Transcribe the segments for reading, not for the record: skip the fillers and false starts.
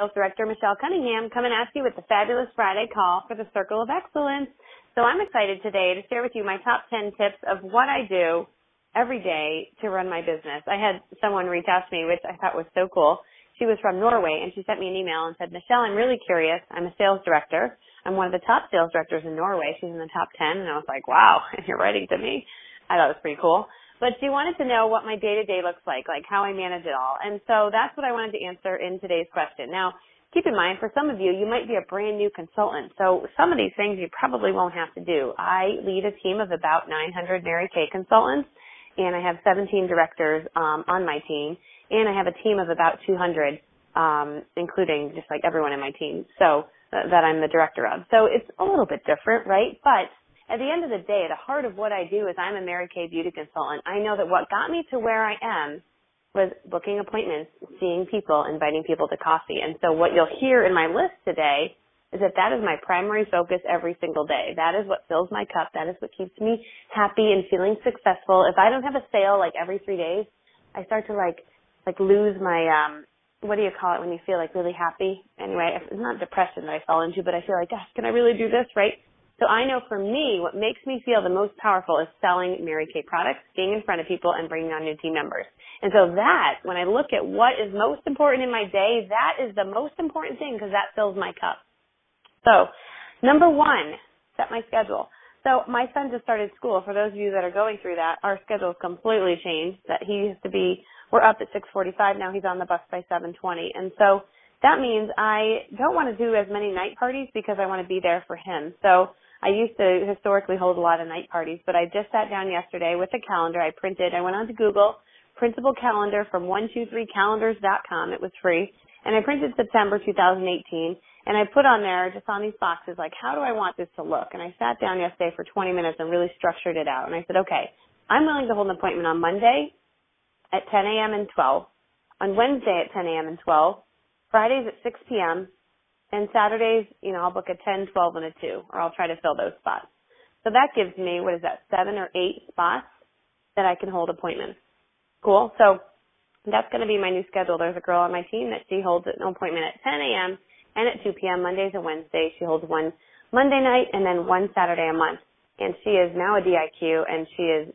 Sales Director Michelle Cunningham come and ask you with the fabulous Friday call for the Circle of Excellence. So I'm excited today to share with you my top 10 tips of what I do every day to run my business. I had someone reach out to me, which I thought was so cool. She was from Norway, and she sent me an email and said, Michelle, I'm really curious. I'm a sales director. I'm one of the top sales directors in Norway. She's in the top 10, and I was like, wow, you're writing to me. I thought it was pretty cool. But she wanted to know what my day-to-day looks like how I manage it all. And so that's what I wanted to answer in today's question. Now, keep in mind, for some of you, you might be a brand new consultant. So some of these things you probably won't have to do. I lead a team of about 900 Mary Kay consultants, and I have 17 directors on my team, and I have a team of about 200, including just like everyone in my team, so that I'm the director of. So it's a little bit different, right? But at the end of the day, the heart of what I do is I'm a Mary Kay beauty consultant. I know that what got me to where I am was booking appointments, seeing people, inviting people to coffee. And so what you'll hear in my list today is that is my primary focus every single day. That is what fills my cup. That is what keeps me happy and feeling successful. If I don't have a sale like every 3 days, I start to like lose my, what do you call it when you feel like really happy? Anyway, it's not depression that I fall into, but I feel like, gosh, can I really do this, right? So I know for me, what makes me feel the most powerful is selling Mary Kay products, being in front of people, and bringing on new team members. And so that, when I look at what is most important in my day, that is the most important thing because that fills my cup. So, number one, set my schedule. So my son just started school. For those of you that are going through that, our schedule has completely changed. That he used to be, we're up at 6:45. Now he's on the bus by 7:20. And so that means I don't want to do as many night parties because I want to be there for him. So I used to historically hold a lot of night parties, but I just sat down yesterday with a calendar. I went onto Google, printable calendar from 123calendars.com. It was free. And I printed September 2018. And I put on there, just on these boxes, like, how do I want this to look? And I sat down yesterday for 20 minutes and really structured it out. And I said, okay, I'm willing to hold an appointment on Monday at 10 a.m. and 12, on Wednesday at 10 a.m. and 12, Fridays at 6 p.m., and Saturdays, I'll book a 10, 12, and a 2, or I'll try to fill those spots. So that gives me, 7 or 8 spots that I can hold appointments. Cool. So that's going to be my new schedule. There's a girl on my team that she holds an appointment at 10 a.m. and at 2 p.m. Mondays and Wednesdays. She holds one Monday night and then one Saturday a month. And she is now a DIQ, and she is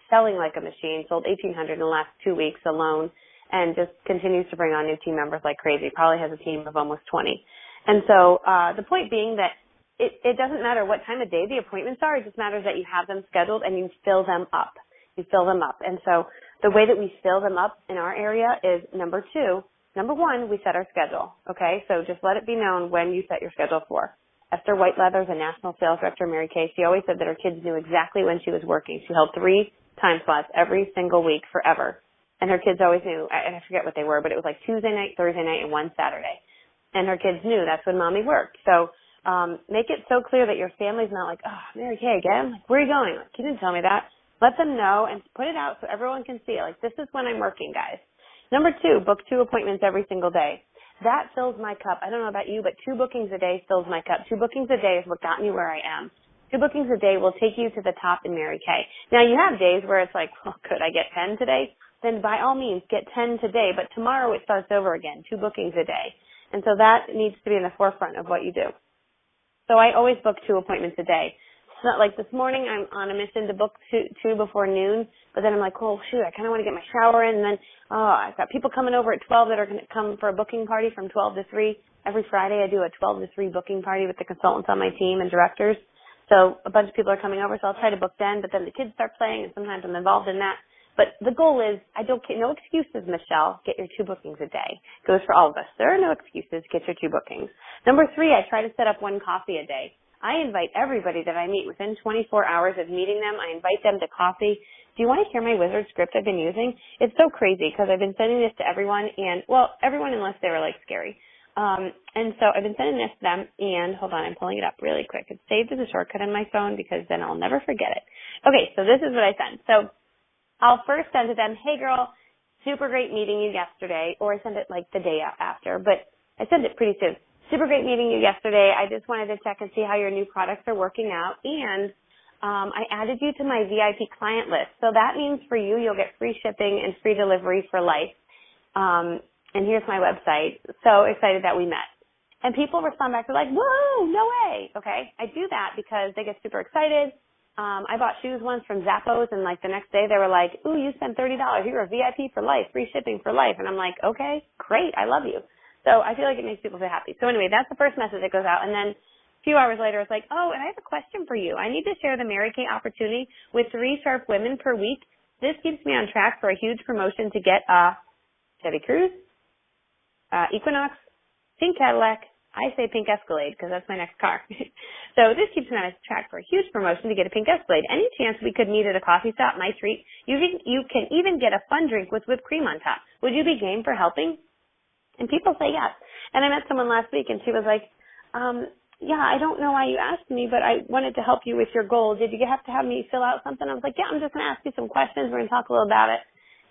selling like a machine, sold 1,800 in the last 2 weeks alone, and just continues to bring on new team members like crazy. Probably has a team of almost 20. And so the point being that it doesn't matter what time of day the appointments are. It just matters that you have them scheduled and you fill them up. And so the way that we fill them up in our area is number one, we set our schedule. Okay, so just let it be known when you set your schedule for. Esther Whiteleather is a national sales director of Mary Kay. She always said that her kids knew exactly when she was working. She held 3 time slots every single week forever. And her kids always knew, and I forget what they were, but it was like Tuesday night, Thursday night, and one Saturday. And her kids knew that's when mommy worked. So make it so clear that your family's not like, oh, Mary Kay again? Like, where are you going? Like, you didn't tell me that. Let them know and put it out so everyone can see it. Like, this is when I'm working, guys. Number 2, book 2 appointments every single day. That fills my cup. I don't know about you, but 2 bookings a day fills my cup. 2 bookings a day is what got me where I am. 2 bookings a day will take you to the top in Mary Kay. Now, you have days where it's like, well, could I get 10 today? Then by all means, get 10 today, but tomorrow it starts over again, 2 bookings a day. And so that needs to be in the forefront of what you do. So I always book 2 appointments a day. It's not like this morning I'm on a mission to book 2 before noon, but then I'm like, oh, shoot, I kind of want to get my shower in, and then, I've got people coming over at 12 that are going to come for a booking party from 12 to 3. Every Friday I do a 12 to 3 booking party with the consultants on my team and directors. So a bunch of people are coming over, so I'll try to book then, but then the kids start playing, and sometimes I'm involved in that. But the goal is, no excuses, Michelle. Get your 2 bookings a day. Goes for all of us. There are no excuses. Get your 2 bookings. Number 3, I try to set up 1 coffee a day. I invite everybody that I meet within 24 hours of meeting them. I invite them to coffee. Do you want to hear my wizard script I've been using? It's so crazy because I've been sending this to everyone everyone unless they were like scary. And so I've been sending this to them, and hold on, I'm pulling it up really quick. It's saved as a shortcut on my phone because then I'll never forget it. Okay, so this is what I send. So I'll first send to them, hey girl, super great meeting you yesterday, or I send it like the day after, but I send it pretty soon. Super great meeting you yesterday. I just wanted to check and see how your new products are working out, and I added you to my VIP client list. So that means for you, you'll get free shipping and free delivery for life. and here's my website. So excited that we met. And people respond back, they're like, whoa, no way. Okay, I do that because they get super excited. I bought shoes once from Zappos, and like the next day they were like, ooh, you spent $30. You're a VIP for life, free shipping for life. And I'm like, okay, great, I love you. So I feel like it makes people feel happy. So anyway, that's the first message that goes out. And then a few hours later, it's like, oh, and I have a question for you. I need to share the Mary Kay opportunity with 3 sharp women per week. This keeps me on track for a huge promotion to get a Chevy Cruze, Equinox, pink Cadillac. I say pink Escalade because that's my next car. So this keeps me on track for a huge promotion to get a pink Escalade. Any chance we could meet at a coffee shop, my treat? You can even get a fun drink with whipped cream on top. Would you be game for helping? And people say yes. And I met someone last week, and she was like, yeah, I don't know why you asked me, but I wanted to help you with your goal. Did you have to have me fill out something? I was like, yeah, I'm just going to ask you some questions. We're going to talk a little about it.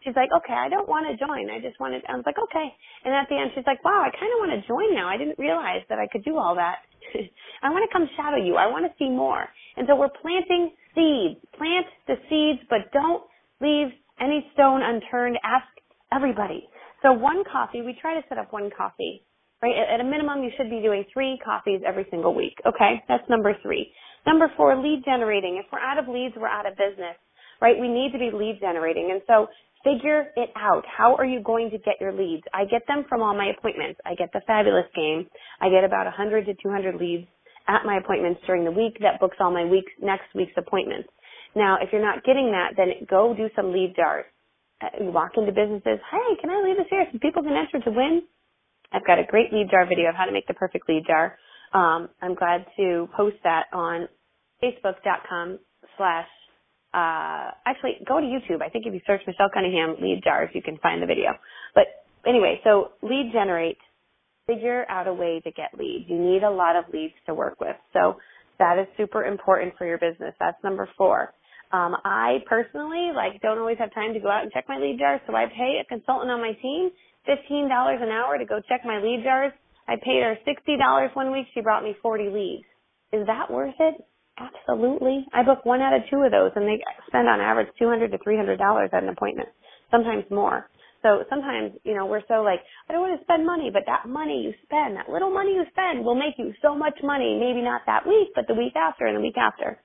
She's like, okay, I don't want to join. I was like, okay. And at the end, she's like, wow, I kind of want to join now. I didn't realize that I could do all that. I want to come shadow you. I want to see more. And so we're planting seeds. Plant the seeds, but don't leave any stone unturned. Ask everybody. So one coffee, we try to set up one coffee, right? At a minimum, you should be doing 3 coffees every single week, okay? That's number 3. Number 4, lead generating. If we're out of leads, we're out of business, right? We need to be lead generating. And so figure it out. How are you going to get your leads? I get them from all my appointments. I get the Fabulous Game. I get about 100 to 200 leads at my appointments during the week. That books all my next week's appointments. Now, if you're not getting that, then go do some lead jars. You walk into businesses, hey, can I leave this here so people can enter to win? I've got a great lead jar video of how to make the perfect lead jar. I'm glad to post that on facebook.com/ actually, go to YouTube. I think if you search Michelle Cunningham lead jars, you can find the video. But anyway, so lead generate. Figure out a way to get leads. You need a lot of leads to work with. So that is super important for your business. That's number 4. I personally don't always have time to go out and check my lead jars, so I pay a consultant on my team $15 an hour to go check my lead jars. I paid her $60 one week. She brought me 40 leads. Is that worth it? Absolutely. I book 1 out of 2 of those, and they spend on average $200 to $300 at an appointment, sometimes more. So sometimes, we're so I don't want to spend money, but that money you spend, that little money you spend will make you so much money, maybe not that week, but the week after and the week after.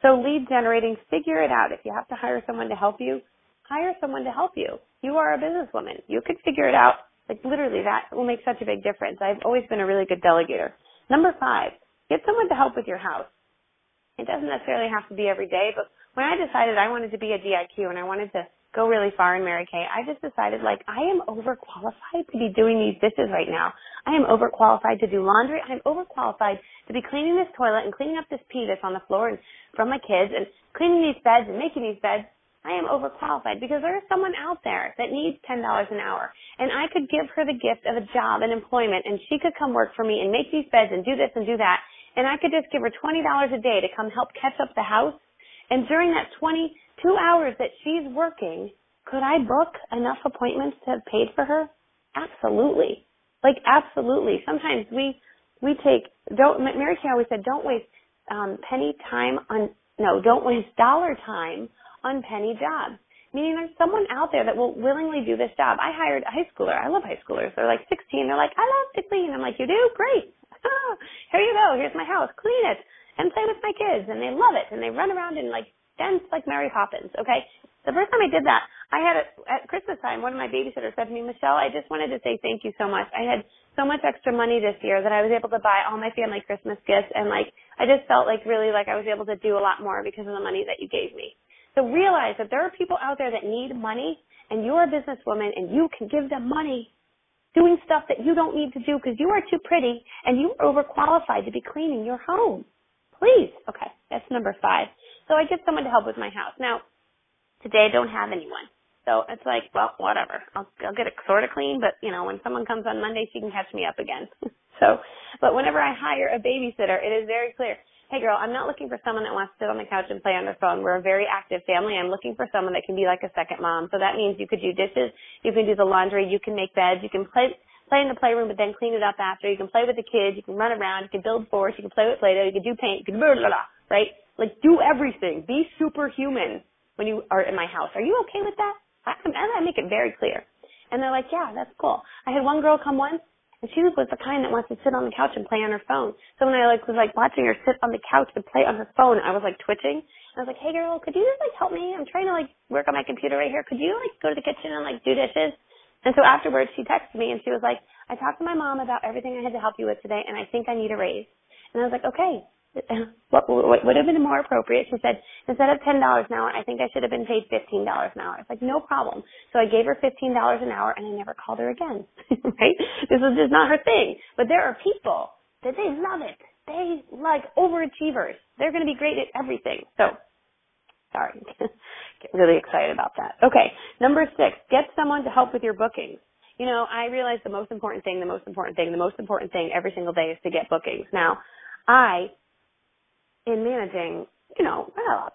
So lead generating, figure it out. If you have to hire someone to help you, hire someone to help you. You are a businesswoman. You could figure it out. Literally, that will make such a big difference. I've always been a really good delegator. Number 5, get someone to help with your house. It doesn't necessarily have to be every day, but when I decided I wanted to be a DIQ and I wanted to go really far in Mary Kay, I just decided, I am overqualified to be doing these dishes right now. I am overqualified to do laundry. I'm overqualified to be cleaning this toilet and cleaning up this pee that's on the floor and from my kids and cleaning these beds and making these beds. I am overqualified because there is someone out there that needs $10 an hour, and I could give her the gift of a job and employment, and she could come work for me and make these beds and do this and do that, and I could just give her $20 a day to come help catch up the house. And during that 22 hours that she's working, could I book enough appointments to have paid for her? Absolutely. Absolutely. Sometimes we take, Mary Kay always said, don't waste don't waste dollar time on penny jobs. Meaning there's someone out there that will willingly do this job. I hired a high schooler. I love high schoolers. They're 16. They're like, I love to clean. I'm like, you do? Great. Here you go. Here's my house. Clean it and play with my kids. And they love it. And they run around and dance like Mary Poppins. Okay. The first time I did that, at Christmas time, one of my babysitters said to me, Michelle, I just wanted to say thank you so much. I had so much extra money this year that I was able to buy all my family Christmas gifts. And I just felt really I was able to do a lot more because of the money that you gave me. So realize that there are people out there that need money, and you're a businesswoman, and you can give them money doing stuff that you don't need to do because you are too pretty and you are overqualified to be cleaning your home. Please. Okay, that's number 5. So I get someone to help with my house. Now, today I don't have anyone. So it's well, whatever. I'll get it sort of clean, but, when someone comes on Monday, she can catch me up again. But whenever I hire a babysitter, it is very clear. Hey, girl, I'm not looking for someone that wants to sit on the couch and play on their phone. We're a very active family. I'm looking for someone that can be like a second mom. So that means you could do dishes, you can do the laundry, you can make beds, you can play in the playroom, but then clean it up after. You can play with the kids, you can run around, you can build forts, you can play with Play-Doh, you can do paint, you can blah, blah, blah, right? Do everything. Be superhuman when you are in my house. Are you okay with that? I make it very clear. And they're like, yeah, that's cool. I had one girl come once, and she was the kind that wants to sit on the couch and play on her phone. So when I was watching her sit on the couch and play on her phone, I was twitching. I was like, hey girl, could you just help me? I'm trying to work on my computer right here. Could you go to the kitchen and do dishes? And so afterwards she texted me and she was like, I talked to my mom about everything I had to help you with today, and I think I need a raise. And I was like, okay. What would have been more appropriate? She said, instead of $10 an hour, I think I should have been paid $15 an hour. I was like, no problem. So I gave her $15 an hour, and I never called her again. Right? This was just not her thing. But there are people that they love it. They like overachievers. They're going to be great at everything. So, sorry. Get really excited about that. Okay. Number 6, get someone to help with your bookings. I realize the most important thing every single day is to get bookings. Now, in managing,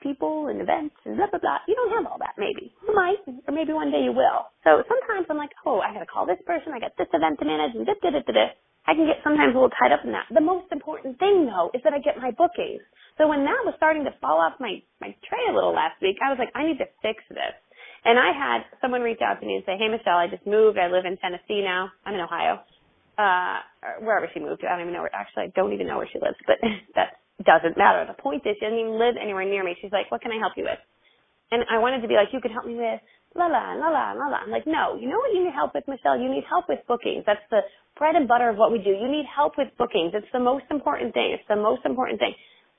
people and events and blah, blah, blah, you don't have all that maybe. You might, or maybe one day you will. So sometimes I'm like, oh, I got to call this person, I got this event to manage, and this. I can get sometimes a little tied up in that. The most important thing, though, is that I get my bookings. So when that was starting to fall off my tray a little last week, I was like, I need to fix this. And I had someone reach out to me and say, hey, Michelle, I just moved. I live in Tennessee now. I'm in Ohio. Or wherever she moved to. I don't even know where. Actually, I don't even know where she lives, but that doesn't matter. The point is she doesn't even live anywhere near me. She's like, what can I help you with? And I wanted to be like, you could help me with la la, la la, la la. I'm like, no, you know what you need help with, Michelle? You need help with bookings. That's the bread and butter of what we do. You need help with bookings. It's the most important thing.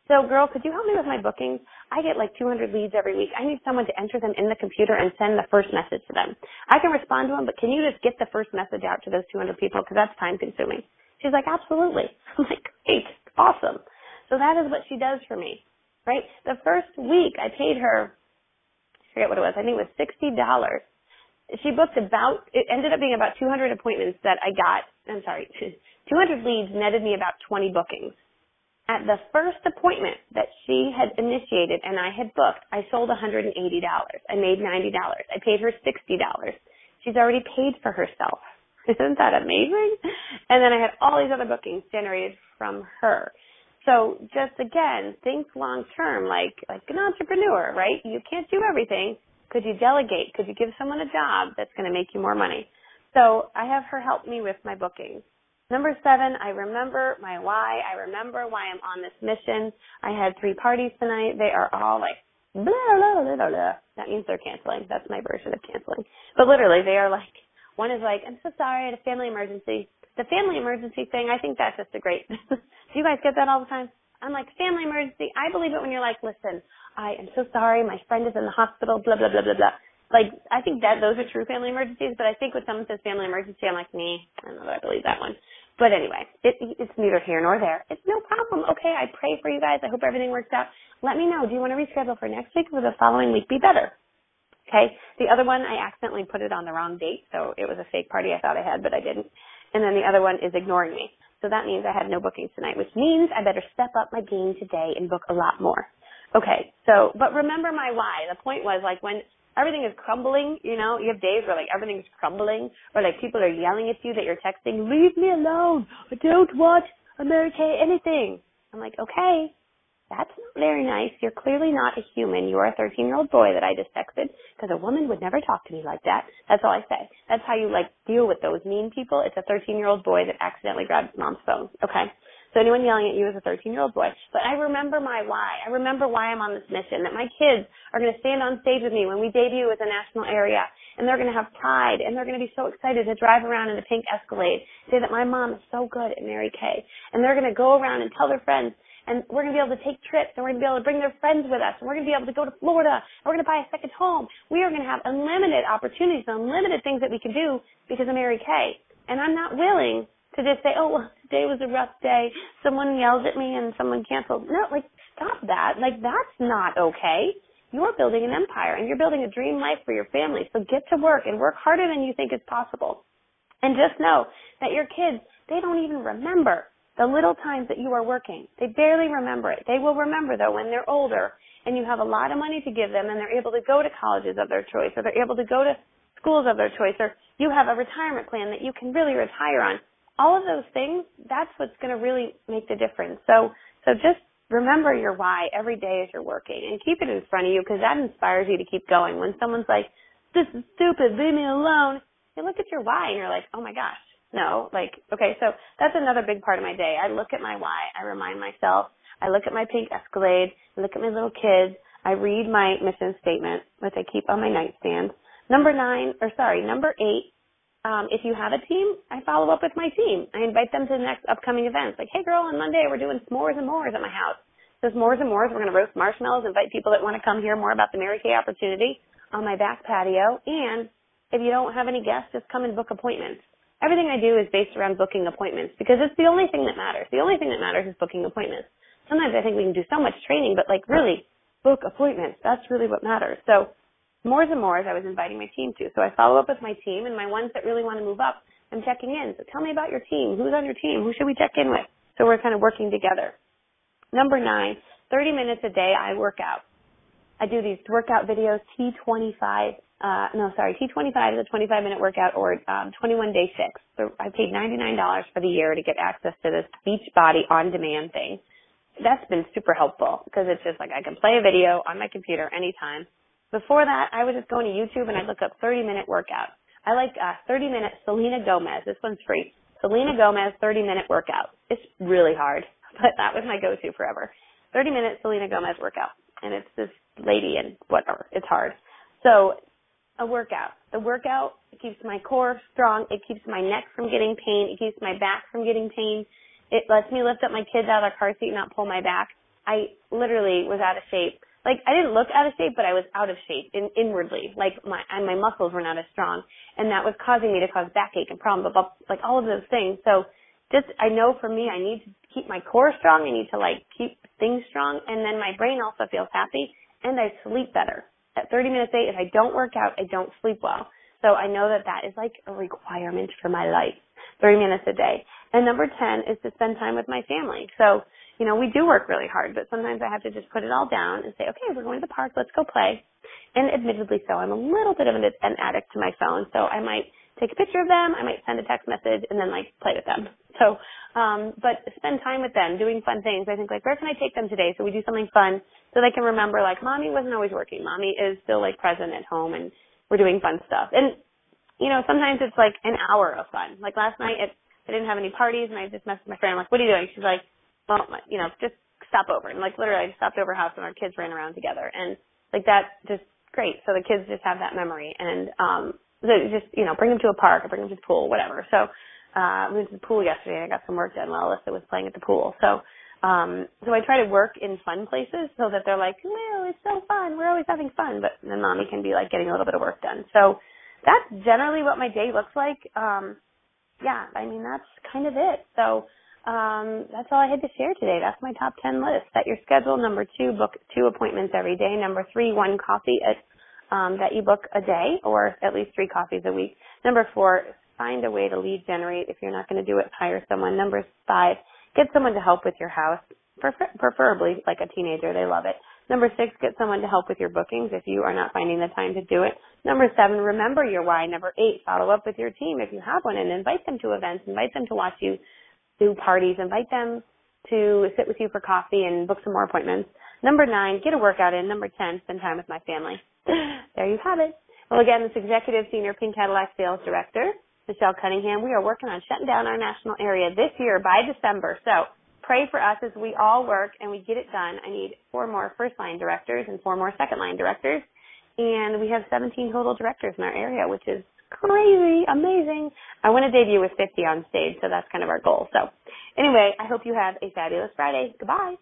So, girl, could you help me with my bookings? I get 200 leads every week. I need someone to enter them in the computer and send the first message to them. I can respond to them, but can you just get the first message out to those 200 people? Because that's time consuming. She's like, absolutely. I'm like, great, awesome. So that is what she does for me, right? The first week I paid her, I forget what it was, I think it was $60. She booked it ended up being about 200 appointments that I got, 200 leads netted me about 20 bookings. At the first appointment that she had initiated and I had booked, I sold $180. I made $90. I paid her $60. She's already paid for herself. Isn't that amazing? And then I had all these other bookings generated from her. So just again, think long term, like an entrepreneur, right? You can't do everything. Could you delegate? Could you give someone a job that's going to make you more money? So I have her help me with my bookings. Number 7, I remember my why. I remember why I'm on this mission. I had 3 parties tonight. They are all blah, blah, blah, blah, blah. That means they're canceling. That's my version of canceling. But literally, they are one is I'm so sorry, I had a family emergency. The family emergency thing, I think that's just a great, do you guys get that all the time? I'm like, family emergency. I believe it when you're like, listen, I am so sorry, my friend is in the hospital, blah, blah, blah, blah, blah. I think that those are true family emergencies, but I think when someone says family emergency, I'm like, I don't know that I believe that one. But anyway, it's neither here nor there. It's no problem. Okay, I pray for you guys. I hope everything works out. Let me know. Do you want to reschedule for next week or will the following week be better? Okay. The other one, I accidentally put it on the wrong date, so it was a fake party I thought I had, but I didn't. And then the other one is ignoring me. So that means I had no bookings tonight, which means I better step up my game today and book a lot more. Okay. So, but remember my why. The point was when everything is crumbling, you have days where everything's crumbling or people are yelling at you that you're texting, leave me alone. I don't want America anything. I'm like, okay. That's not very nice. You're clearly not a human. You're a 13-year-old boy that I just texted because a woman would never talk to me like that. That's all I say. That's how you deal with those mean people. It's a 13-year-old boy that accidentally grabbed his mom's phone. Okay? So anyone yelling at you is a 13-year-old boy. But I remember my why. I remember why I'm on this mission, that my kids are going to stand on stage with me when we debut as a national area, and they're going to have pride, and they're going to be so excited to drive around in a pink Escalade, say that my mom is so good at Mary Kay, and they're going to go around and tell their friends, and we're going to be able to take trips, and we're going to be able to bring their friends with us, and we're going to be able to go to Florida, and we're going to buy a second home. We are going to have unlimited opportunities, unlimited things that we can do because of Mary Kay. And I'm not willing to just say, oh, well, today was a rough day. Someone yelled at me and someone canceled. No, stop that. That's not okay. You're building an empire, and you're building a dream life for your family. So get to work and work harder than you think is possible. And just know that your kids, they don't even remember the little times that you are working. They barely remember it. They will remember, though, when they're older and you have a lot of money to give them and they're able to go to colleges of their choice or they're able to go to schools of their choice or you have a retirement plan that you can really retire on. All of those things, that's what's going to really make the difference. So just remember your why every day as you're working and keep it in front of you because that inspires you to keep going. When someone's like, this is stupid, leave me alone, you look at your why and you're like, oh my gosh, no, like, okay, so that's another big part of my day. I look at my why. I remind myself. I look at my pink Escalade. I look at my little kids. I read my mission statement, which I keep on my nightstand. Number 8, if you have a team, I follow up with my team. I invite them to the next upcoming events. Like, hey girl, on Monday we're doing s'mores and mores at my house. So s'mores and mores, we're going to roast marshmallows, invite people that want to come hear more about the Mary Kay opportunity on my back patio. And if you don't have any guests, just come and book appointments. Everything I do is based around booking appointments because it's the only thing that matters. The only thing that matters is booking appointments. Sometimes I think we can do so much training, but like really book appointments. That's really what matters. So S'mores and Mores, I was inviting my team to. So I follow up with my team and my ones that really want to move up, I'm checking in. So tell me about your team. Who's on your team? Who should we check in with? So we're kind of working together. Number 9, 30 minutes a day I work out. I do these workout videos, T25 is a 25-minute workout or 21-day fix. So I paid $99 for the year to get access to this Beachbody on-demand thing. That's been super helpful because it's just like I can play a video on my computer anytime. Before that, I was just going to YouTube and I'd look up 30-minute workout. I like 30-minute Selena Gomez. This one's free. Selena Gomez 30-minute workout. It's really hard, but that was my go-to forever. 30-minute Selena Gomez workout. And it's this lady and whatever. It's hard. So a workout. The workout keeps my core strong. It keeps my neck from getting pain. It keeps my back from getting pain. It lets me lift up my kids out of their car seat and not pull my back. I literally was out of shape. Like, I didn't look out of shape, but I was out of shape inwardly. Like, my muscles were not as strong. And that was causing me to cause backache and problems, like all of those things. So I know for me, I need to keep my core strong. I need to, keep things strong. And then my brain also feels happy, and I sleep better. At 30 minutes a day, if I don't work out, I don't sleep well. So I know that is like a requirement for my life, 30 minutes a day. And number 10 is to spend time with my family. So, we do work really hard, but sometimes I have to just put it all down and say, okay, we're going to the park, let's go play. And admittedly so, I'm a little bit of an addict to my phone, so I might take a picture of them, I might send a text message, and then play with them. So, but spend time with them, doing fun things. I think where can I take them today so we do something fun so they can remember mommy wasn't always working. Mommy is still present at home and we're doing fun stuff. And, sometimes it's an hour of fun. Like last night I didn't have any parties and I just messaged my friend, what are you doing? She's like, well, just stop over. And literally I just stopped over her house and our kids ran around together. And that just great. So the kids just have that memory. And, so just, bring them to a park or bring them to the pool, whatever. So, we went to the pool yesterday and I got some work done while Alyssa was playing at the pool. So I try to work in fun places so that they're like, well, it's so fun. We're always having fun. But then mommy can be getting a little bit of work done. So that's generally what my day looks like. That's kind of it. So, that's all I had to share today. That's my top 10 list. Set your schedule. Number 2, book 2 appointments every day. Number 3, 1 coffee that you book a day or at least 3 coffees a week. Number 4, find a way to lead generate. If you're not going to do it, hire someone. Number 5, get someone to help with your house, preferably like a teenager. They love it. Number 6, get someone to help with your bookings if you are not finding the time to do it. Number 7, remember your why. Number 8, follow up with your team if you have one and invite them to events, invite them to watch you do parties, invite them to sit with you for coffee and book some more appointments. Number 9, get a workout in. Number 10, spend time with my family. There you have it. Well, again, this Executive Senior Pink Cadillac Sales Director, Michelle Cunningham, we are working on shutting down our national area this year by December. So pray for us as we all work and we get it done. I need 4 more first-line directors and 4 more second-line directors. And we have 17 total directors in our area, which is crazy, amazing. I want to debut with 50 on stage, so that's kind of our goal. So anyway, I hope you have a fabulous Friday. Goodbye.